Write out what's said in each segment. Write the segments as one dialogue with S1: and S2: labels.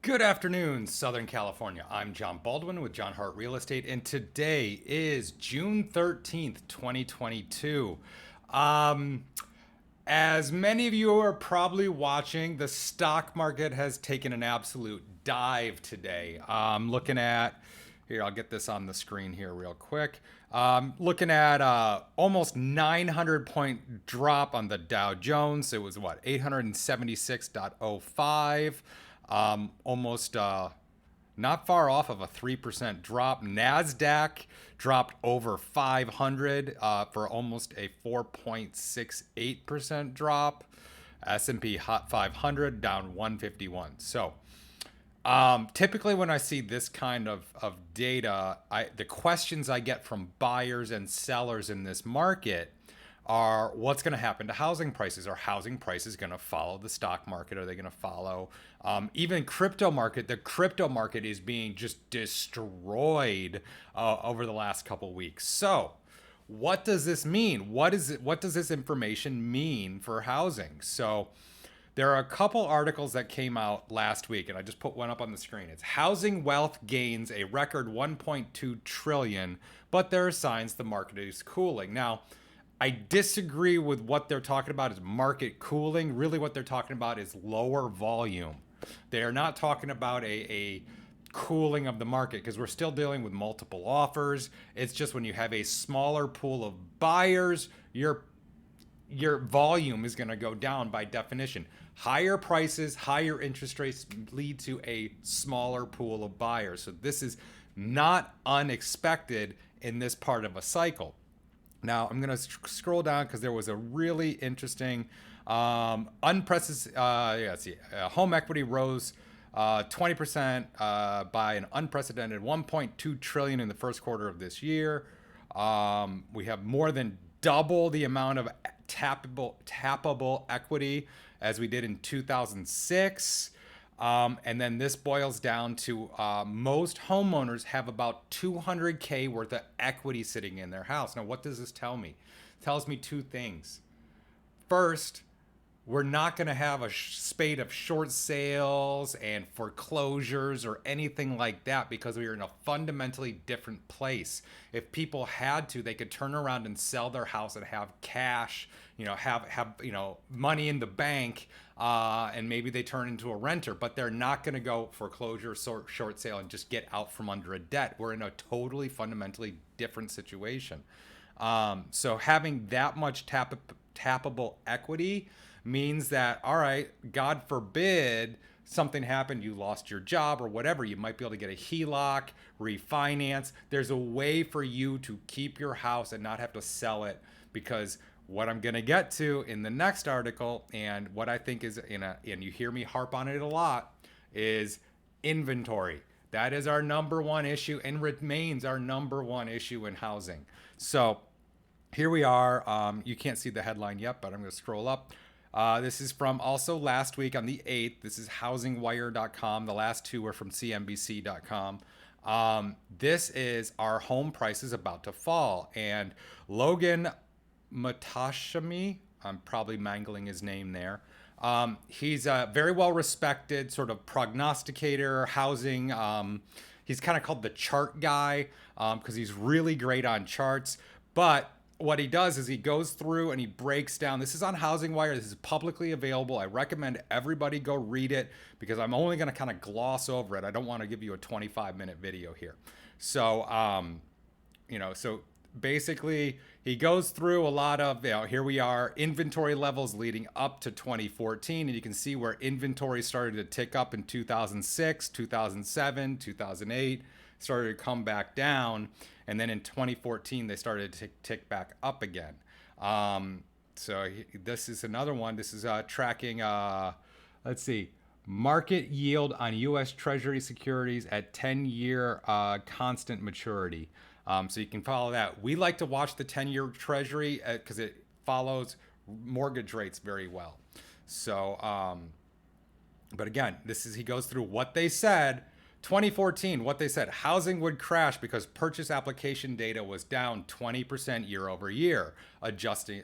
S1: Good afternoon, Southern California. I'm John Baldwin with John Hart Real Estate, and today is June 13th, 2022. Um, as many of you are probably watching, the stock market has taken an absolute dive today. Looking at, here, I'll get this on the screen here real quick. Looking at almost 900 point drop on the Dow Jones. It was what, 876.05. Almost not far off of a 3% drop. NASDAQ dropped over 500 for almost a 4.68% drop. S&P 500 down 151. So typically when I see this kind of data, the questions I get from buyers and sellers in this market are what's going to happen to housing prices? Are housing prices going to follow the stock market? Are they going to follow even crypto market? The crypto market is being just destroyed over the last couple weeks. So what does this mean? What does this information mean for housing? So there are a couple articles that came out last week, and I just put one up on the screen. It's housing wealth gains a record 1.2 trillion, but there are signs the market is cooling. Now, I disagree with what they're talking about as market cooling. Really, what they're talking about is lower volume. They are not talking about a cooling of the market because we're still dealing with multiple offers. It's just when you have a smaller pool of buyers, your volume is going to go down by definition. Higher prices, higher interest rates lead to a smaller pool of buyers. So this is not unexpected in this part of a cycle. Now I'm going to scroll down because there was a really interesting unprecedented. Let's see. Home equity rose 20% by an unprecedented 1.2 trillion in the first quarter of this year. We have more than double the amount of tappable equity as we did in 2006. And then this boils down to most homeowners have about 200K worth of equity sitting in their house. Now, what does this tell me? It tells me two things. First, we're not going to have a spate of short sales and foreclosures or anything like that because we are in a fundamentally different place. If people had to, they could turn around and sell their house and have cash, have money in the bank, and maybe they turn into a renter, but they're not going to go foreclosure, short sale, and just get out from under a debt. We're in a totally fundamentally different situation. So having that much tappable equity means that, all right, God forbid something happened, you lost your job or whatever, you might be able to get a HELOC, refinance. There's a way for you to keep your house and not have to sell it, because what I'm going to get to in the next article, and what I think is and you hear me harp on it a lot, is inventory. That is our number one issue and remains our number one issue in housing. So here we are. You can't see the headline yet, but I'm going to scroll up. This is from also last week on the 8th. This is housingwire.com. The last two were from cnbc.com. This is our home prices about to fall. And Logan Matashami, I'm probably mangling his name there. He's a very well respected sort of prognosticator, housing. He's kind of called the chart guy because he's really great on charts. But what he does is he goes through and he breaks down. This is on Housing Wire. This is publicly available. I recommend everybody go read it because I'm only going to kind of gloss over it. I don't want to give you a 25-minute video here. So, so basically he goes through a lot of, here we are, inventory levels leading up to 2014. And you can see where inventory started to tick up in 2006, 2007, 2008, started to come back down. And then in 2014, they started to tick back up again. So this is another one. This is tracking, let's see, market yield on U.S. Treasury securities at 10-year constant maturity. So you can follow that. We like to watch the 10-year Treasury because it follows mortgage rates very well. So, but again, he goes through what they said. 2014, what they said, housing would crash because purchase application data was down 20% year over year, adjusting,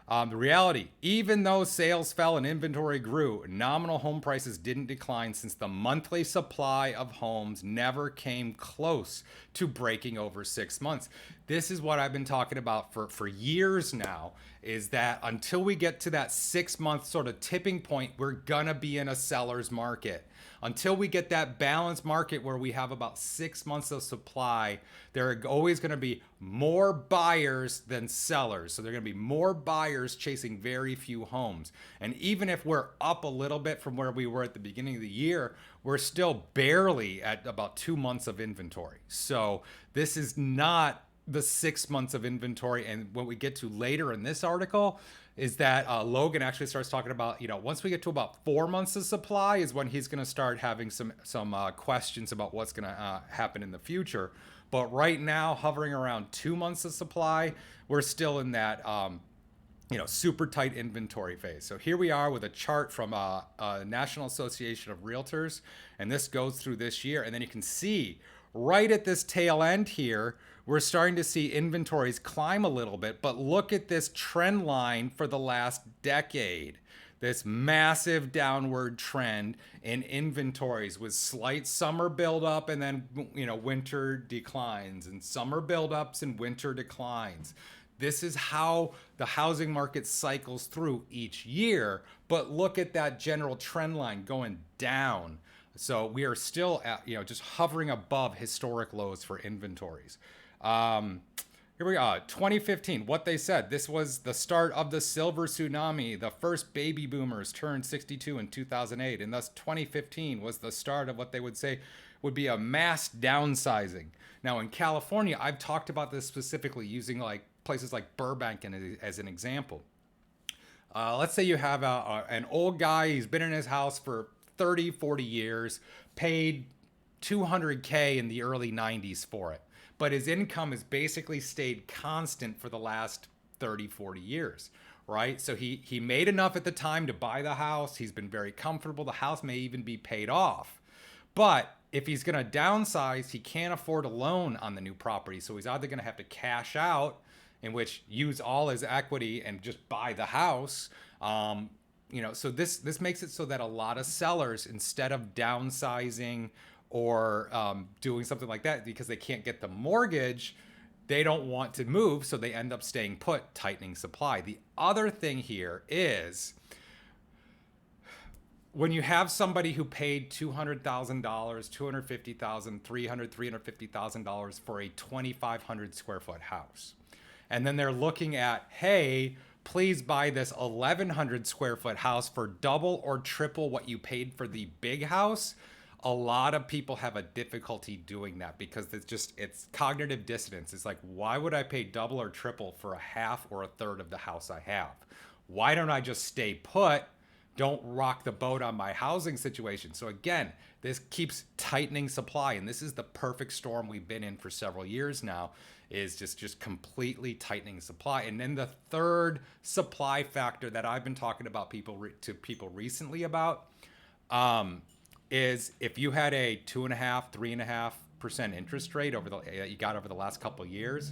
S1: The reality, even though sales fell and inventory grew, nominal home prices didn't decline since the monthly supply of homes never came close to breaking over 6 months. This is what I've been talking about for years now, is that until we get to that 6 month sort of tipping point, we're gonna be in a seller's market. Until we get that balanced market where we have about 6 months of supply, there are always going to be more buyers than sellers. So there are going to be more buyers chasing very few homes. And even if we're up a little bit from where we were at the beginning of the year, we're still barely at about 2 months of inventory. So this is not the 6 months of inventory. And what we get to later in this article is that Logan actually starts talking about, once we get to about 4 months of supply is when he's going to start having some questions about what's going to happen in the future. But right now, hovering around 2 months of supply, we're still in that super tight inventory phase. So here we are with a chart from a National Association of Realtors, and this goes through this year. And then you can see right at this tail end here, we're starting to see inventories climb a little bit, but look at this trend line for the last decade. This massive downward trend in inventories with slight summer buildup and then, winter declines, and summer buildups and winter declines. This is how the housing market cycles through each year, but look at that general trend line going down. So we are still at, just hovering above historic lows for inventories. Here we go. 2015, what they said. This was the start of the silver tsunami. The first baby boomers turned 62 in 2008. And thus 2015 was the start of what they would say would be a mass downsizing. Now in California, I've talked about this specifically using like places like Burbank as an example. Let's say you have an old guy. He's been in his house for 30, 40 years, paid $200K in the early 90s for it. But his income has basically stayed constant for the last 30, 40 years, right? So he made enough at the time to buy the house. He's been very comfortable. The house may even be paid off. But if he's going to downsize, he can't afford a loan on the new property. So he's either going to have to cash out, in which use all his equity and just buy the house. So this makes it so that a lot of sellers, instead of downsizing or doing something like that because they can't get the mortgage, they don't want to move, so they end up staying put, tightening supply. The other thing here is when you have somebody who paid $200,000, $250,000, $300,000, $350,000 for a 2,500 square foot house, and then they're looking at, hey, please buy this 1,100 square foot house for double or triple what you paid for the big house. A lot of people have a difficulty doing that because it's cognitive dissonance. It's like, why would I pay double or triple for a half or a third of the house I have? Why don't I just stay put? Don't rock the boat on my housing situation. So again, this keeps tightening supply, and this is the perfect storm we've been in for several years now, is just completely tightening supply. And then the third supply factor that I've been talking about to people recently about, is if you had a 2.5%, 3.5% interest rate you got over the last couple of years,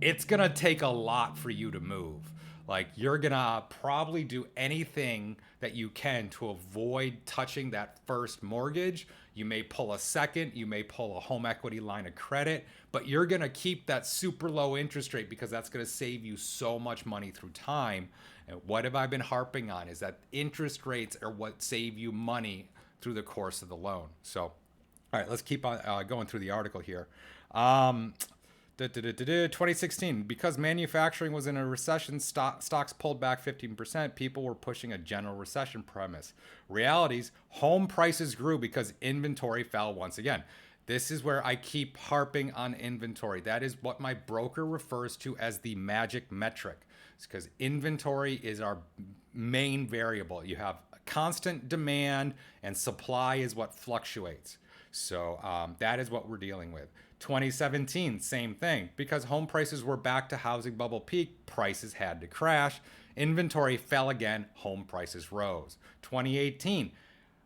S1: it's gonna take a lot for you to move. Like, you're gonna probably do anything that you can to avoid touching that first mortgage. You may pull a second, you may pull a home equity line of credit, but you're gonna keep that super low interest rate because that's gonna save you so much money through time. And what have I been harping on is that interest rates are what save you money through the course of the loan. So, all right, let's keep on going through the article here. 2016, because manufacturing was in a recession, stocks pulled back 15%. People were pushing a general recession premise. Realities, home prices grew because inventory fell once again. This is where I keep harping on inventory. That is what my broker refers to as the magic metric. It's because inventory is our main variable. You have constant demand and supply is what fluctuates. So that is what we're dealing with. 2017, same thing. Because home prices were back to housing bubble peak, prices had to crash. Inventory fell again, home prices rose. 2018,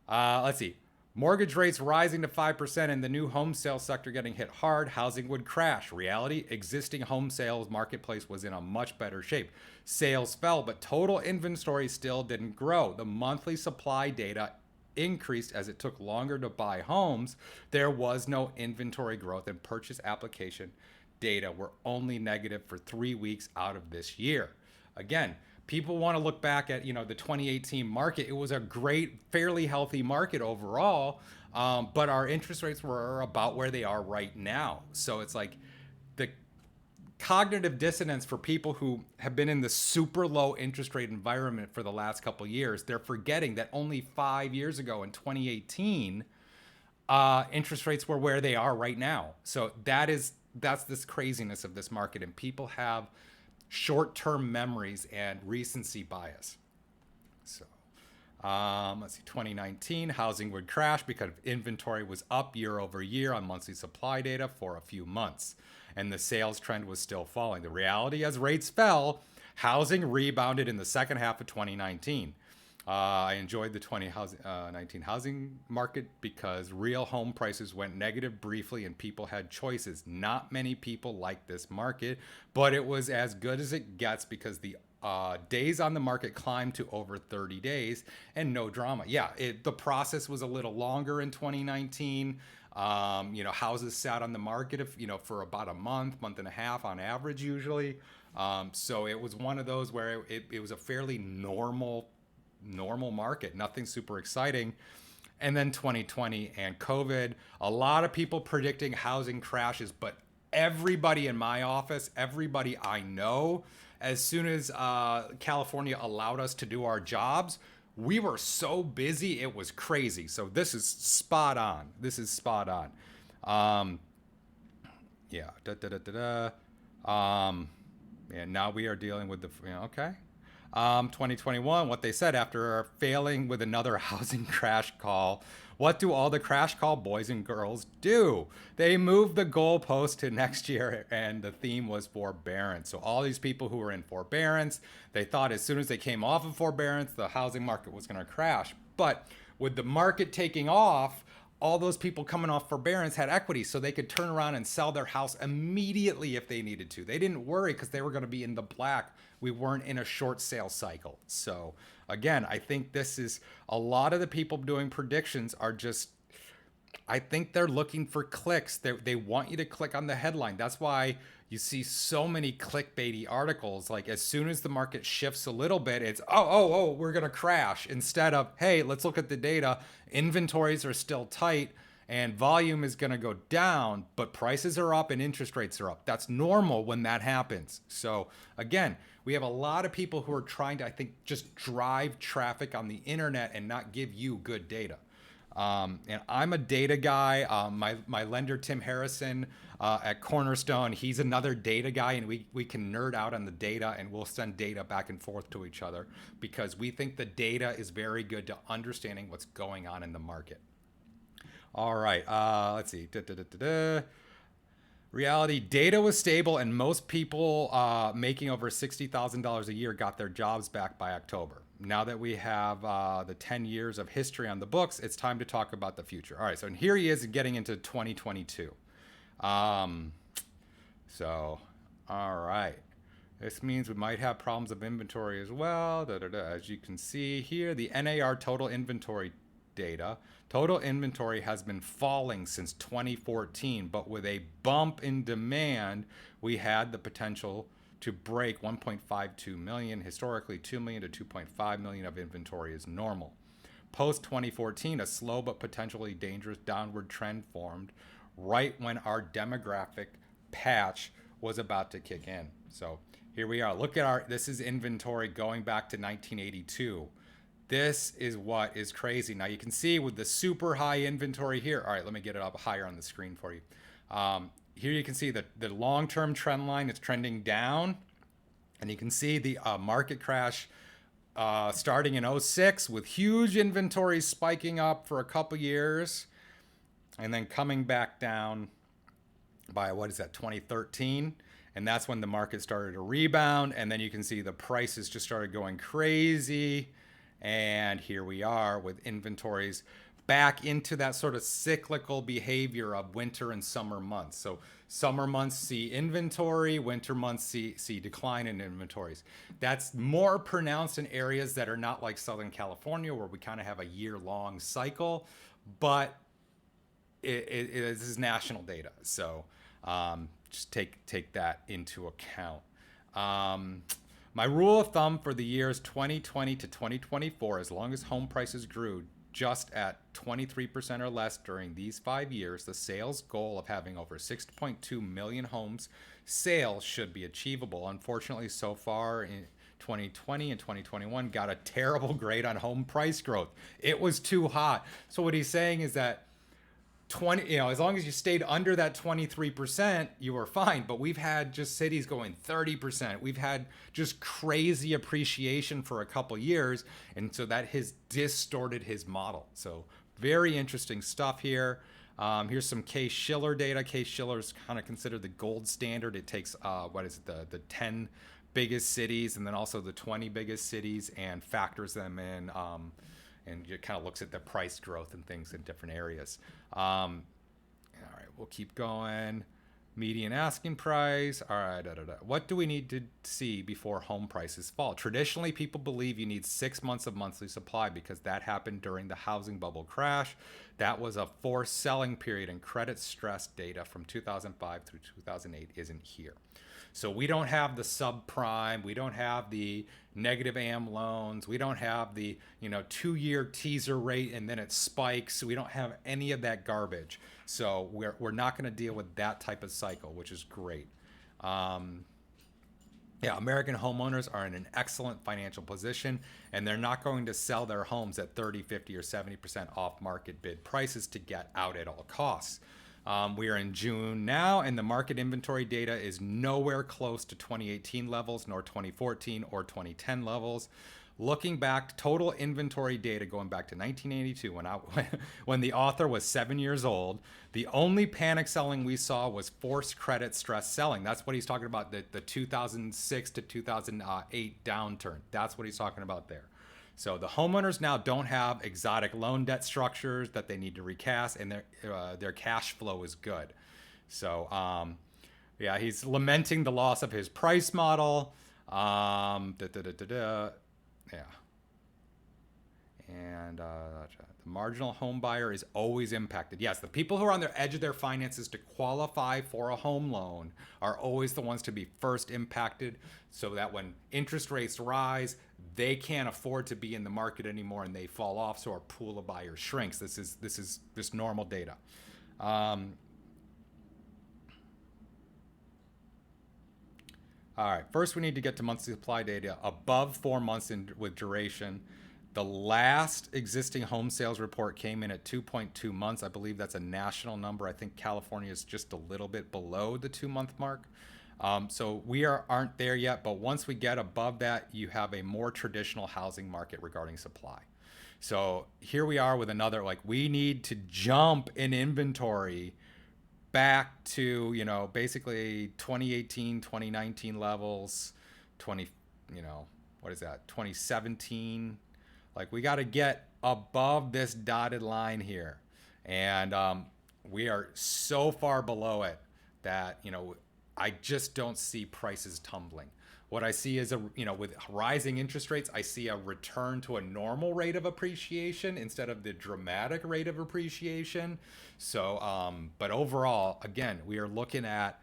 S1: let's see. Mortgage rates rising to 5% and the new home sales sector getting hit hard, housing would crash. Reality, existing home sales marketplace was in a much better shape. Sales fell, but total inventory still didn't grow. The monthly supply data increased as it took longer to buy homes. There was no inventory growth, and purchase application data were only negative for 3 weeks out of this year. Again, people want to look back at the 2018 market. It was a great, fairly healthy market overall, but our interest rates were about where they are right now. So it's like the cognitive dissonance for people who have been in the super low interest rate environment for the last couple of years. They're forgetting that only 5 years ago in 2018, interest rates were where they are right now. So that's this craziness of this market, and people have short-term memories and recency bias. So let's see, 2019, housing would crash because inventory was up year over year on monthly supply data for a few months, and the sales trend was still falling. The reality, as rates fell, housing rebounded in the second half of 2019. I enjoyed the 2019 housing market because real home prices went negative briefly and people had choices. Not many people like this market, but it was as good as it gets because the days on the market climbed to over 30 days and no drama. Yeah, the process was a little longer in 2019. Houses sat on the market for about a month and a half on average usually. So it was one of those where it was a fairly normal market, nothing super exciting. And then 2020 and COVID, a lot of people predicting housing crashes, but everybody in my office, everybody I know, as soon as California allowed us to do our jobs, we were so busy, it was crazy. So this is spot on. Yeah. And now we are dealing with okay. 2021, what they said after failing with another housing crash call. What do all the crash call boys and girls do? They moved the goalpost to next year, and the theme was forbearance. So all these people who were in forbearance, they thought as soon as they came off of forbearance, the housing market was going to crash. But with the market taking off, all those people coming off forbearance had equity, so they could turn around and sell their house immediately if they needed to. They didn't worry because they were going to be in the black. We weren't in a short sale cycle. So again, I think this is a lot of the people doing predictions are just, I think they're looking for clicks. They want you to click on the headline. That's why you see so many clickbaity articles. Like as soon as the market shifts a little bit, it's, oh, we're going to crash. Instead of, hey, let's look at the data. Inventories are still tight and volume is going to go down, but prices are up and interest rates are up. That's normal when that happens. So again, we have a lot of people who are trying to, I think, just drive traffic on the internet and not give you good data. And I'm a data guy. My lender, Tim Harrison, at Cornerstone, he's another data guy, and we can nerd out on the data, and we'll send data back and forth to each other because we think the data is very good to understanding what's going on in the market. All right, let's see. Reality, data was stable, and most people making over $60,000 a year got their jobs back by October. Now that we have the 10 years of history on the books, it's time to talk about the future. All right, so here he is getting into 2022. All right. This means we might have problems of inventory as well. As you can see here, the NAR total inventory data. Total inventory has been falling since 2014, but with a bump in demand, we had the potential to break 1.52 million. Historically, 2 million to 2.5 million of inventory is normal. Post 2014, a slow but potentially dangerous downward trend formed right when our demographic patch was about to kick in. So here we are. Look at this is inventory going back to 1982. This is what is crazy. Now you can see with the super high inventory here. All right, let me get it up higher on the screen for you. Here you can see that the long-term trend line is trending down. And you can see the market crash starting in 06 with huge inventory spiking up for a couple years and then coming back down by, 2013. And that's when the market started to rebound. And then you can see the prices just started going crazy. And here we are with inventories back into that sort of cyclical behavior of winter and summer months. So summer months see inventory, winter months see decline in inventories. That's more pronounced in areas that are not like Southern California, where we kind of have a year-long cycle, but this is national data. So just take that into account. Um, my rule of thumb for the years 2020 to 2024, as long as home prices grew just at 23% or less during these 5 years, the sales goal of having over 6.2 million homes sales should be achievable. Unfortunately, so far in 2020 and 2021 got a terrible grade on home price growth. It was too hot. So what he's saying is that 20, as long as you stayed under that 23%, you were fine. But we've had just cities going 30%. We've had just crazy appreciation for a couple years, and so that has distorted his model. So very interesting stuff here. Here's some Case-Shiller data. Case-Shiller is kind of considered the gold standard. It takes the 10 biggest cities and then also the 20 biggest cities and factors them in. And it kind of looks at the price growth and things in different areas. All right, we'll keep going. Median asking price. All right, what do we need to see before home prices fall? Traditionally, people believe you need 6 months of monthly supply because that happened during the housing bubble crash. That was a forced selling period, and credit stress data from 2005 through 2008 isn't here. So we don't have the subprime, we don't have the negative AM loans, we don't have the 2-year teaser rate and then it spikes. We don't have any of that garbage. So we're not going to deal with that type of cycle, which is great. American homeowners are in an excellent financial position, and they're not going to sell their homes at 30, 50, or 70% off market bid prices to get out at all costs. We are in June now, and the market inventory data is nowhere close to 2018 levels, nor 2014 or 2010 levels. Looking back, total inventory data going back to 1982, when the author was 7 years old, the only panic selling we saw was forced credit stress selling. That's what he's talking about, the 2006 to 2008 downturn. That's what he's talking about there. So the homeowners now don't have exotic loan debt structures that they need to recast, and their cash flow is good. So he's lamenting the loss of his price model. And the marginal home buyer is always impacted. Yes, the people who are on the edge of their finances to qualify for a home loan are always the ones to be first impacted, so that when interest rates rise, they can't afford to be in the market anymore and they fall off, so our pool of buyers shrinks. This is just normal data. All right, first we need to get to monthly supply data above 4 months with duration. The last existing home sales report came in at 2.2 months. I believe that's a national number. I think California is just a little bit below the 2-month mark. So we aren't there yet, but once we get above that, you have a more traditional housing market regarding supply. So here we are with another, we need to jump in inventory back to, basically 2018, 2019 levels, 2017. We got to get above this dotted line here. And we are so far below it that, I just don't see prices tumbling. What I see is with rising interest rates, I see a return to a normal rate of appreciation instead of the dramatic rate of appreciation. So, but overall, again, we are looking at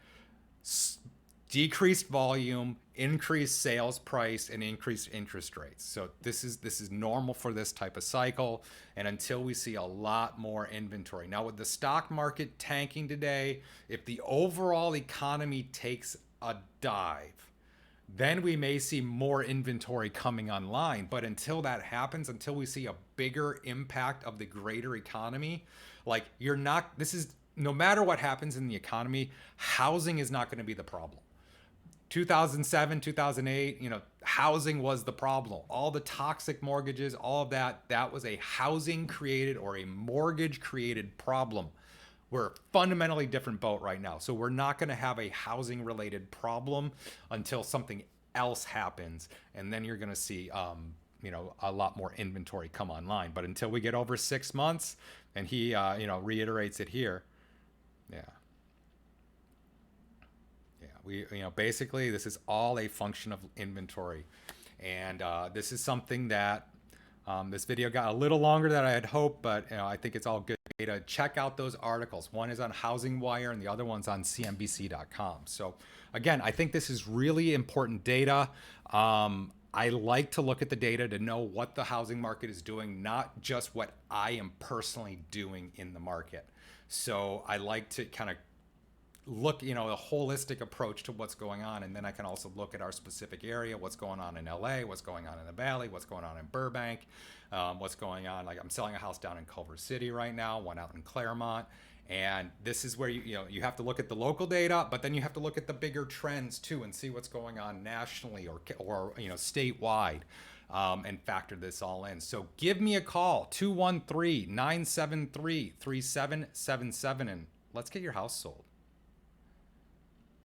S1: decreased volume, increased sales price, and increased interest rates. So this is normal for this type of cycle, and until we see a lot more inventory. Now with the stock market tanking today, if the overall economy takes a dive, then we may see more inventory coming online. But until that happens, until we see a bigger impact of the greater economy, no matter what happens in the economy, housing is not going to be the problem. 2007, 2008, housing was the problem. All the toxic mortgages, all of that was a housing created or a mortgage created problem. We're a fundamentally different boat right now. So we're not going to have a housing related problem until something else happens. And then you're going to see, a lot more inventory come online. But until we get over 6 months, and he reiterates it here. Yeah. Yeah, we basically this is all a function of inventory, and this is something that this video got a little longer than I had hoped, but I think it's all good data. Check out those articles. One is on Housing Wire, and the other one's on CNBC.com. So again, I think this is really important data. I like to look at the data to know what the housing market is doing, not just what I am personally doing in the market. So I like to kind of look, a holistic approach to what's going on. And then I can also look at our specific area, what's going on in LA, what's going on in the Valley, what's going on in Burbank, what's going on. Like I'm selling a house down in Culver City right now, one out in Claremont. And this is where you have to look at the local data, but then you have to look at the bigger trends too and see what's going on nationally or statewide. And factor this all in. So give me a call, 213-973-3777, and let's get your house sold.